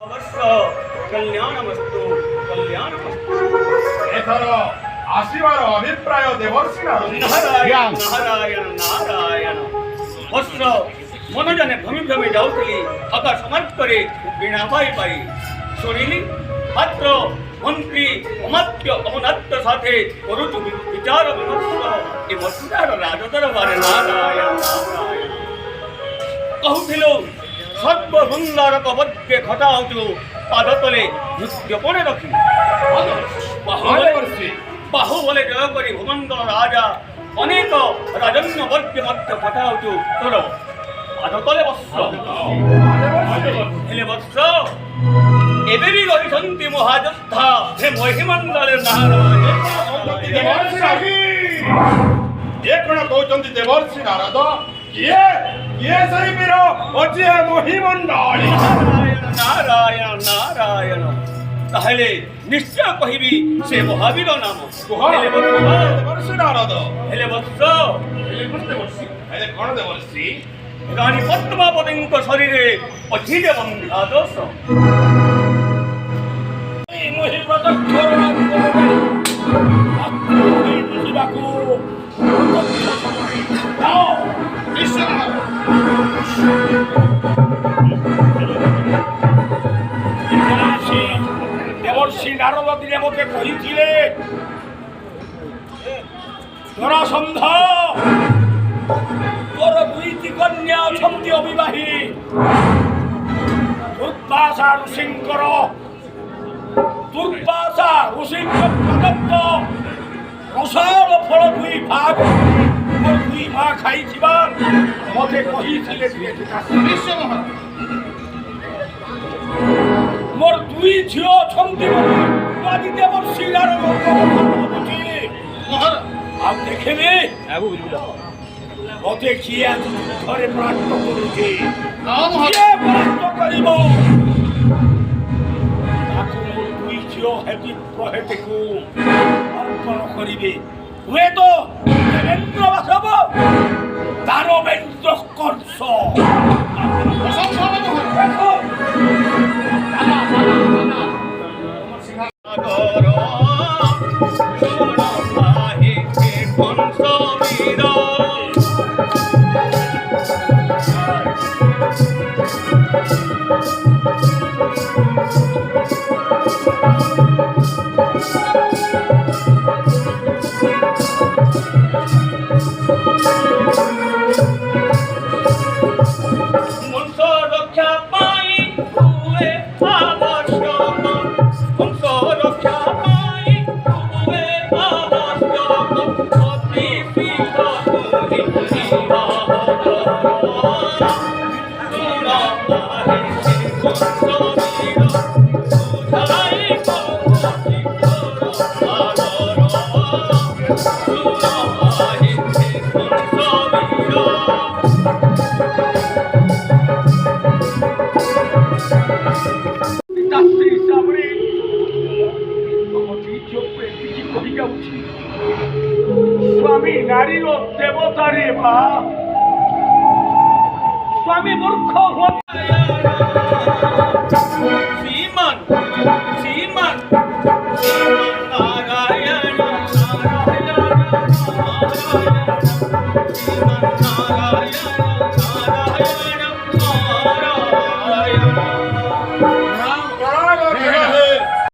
অবশ্য কল্যাণমস্তু কল্যাণমস্তু। এথর আসিবার অভিপ্রায় দেবর্ষি নারায়ণ নারায়ণ নারায়ণ। অবশ্য মনজনে ভ্রমি ভ্রমি যাওতলি আকা সমান্তরে বীণা পাই পাই শুনিলি মাত্র মন্ত্রী অমাত্য অমনাত্য সাথে করুচ বিচার বিমর্শ এ মস্তার রাজদরবারে নারায়ণ নারায়ণ। কহুছিল সর্বসুন্দর কবদ্যে ঘটাউচু পাদতলে নৃত্যপণে রখি বাহুবলে জয় করি ভুমন্দর রাজা অনেক রাজন্য বর্গে মধ্য ঘটাউচু তোর পাদতলে বৎস হেলে বৎস এবে বি রহিসন্তি মহাযোদ্ধা হে মহিমণ্ডলের নারায়ণ। যে কোন কৌচন্তি দেবর্ষি নারদ কিয়ে কিয়ে সেই বীর অজি মহিমণ্ডল। নারায়ণ নারায়ণ নারায়ণ। তাহলে নিশ্চয় কহিবি সে মহাবীর নাম। হেলে বৎস দেবর্ষি নারদ হেলে বৎস হেলে কোন দেবর্ষি রানী পদ্মাবতীଙ୍କ শরীরে ଅଛି ଯେ ବନ୍ଧା ଦୋଷ। দেবর্ষি নারদ দিনে মতে কহিছিলে জরাসন্ধ তোর দুইটি কন্যা অছন্তি অবিবাহী দুর্বাসা ঋষিঙ্কর দুর্বাসা ঋষিঙ্ক প্রদত্ত রসাল ফল দুই ভাগ মোর দুই মা খাইছিবা মতে কহিছিলে মোর দুই ঝিও অছন্তি বলি আদি দেবর্ষি নারদ আর দেখেবে মতে কিয়ে আজ ঘরে প্রাপ্ত করুছে কিয়ে প্রাপ্ত করিব তাকে মোর দুই ঝিও হেতি প্রহেতেকু অর্পণ করিবে হুয়ে তো দেবেন্দ্র বাসব দানবেন্দ্র কর্ষ স্বামী নারী ও দেবতারে বা স্বামী মূর্খ শ্রীমান শ্রীমান নারায়ণ নারায়ণ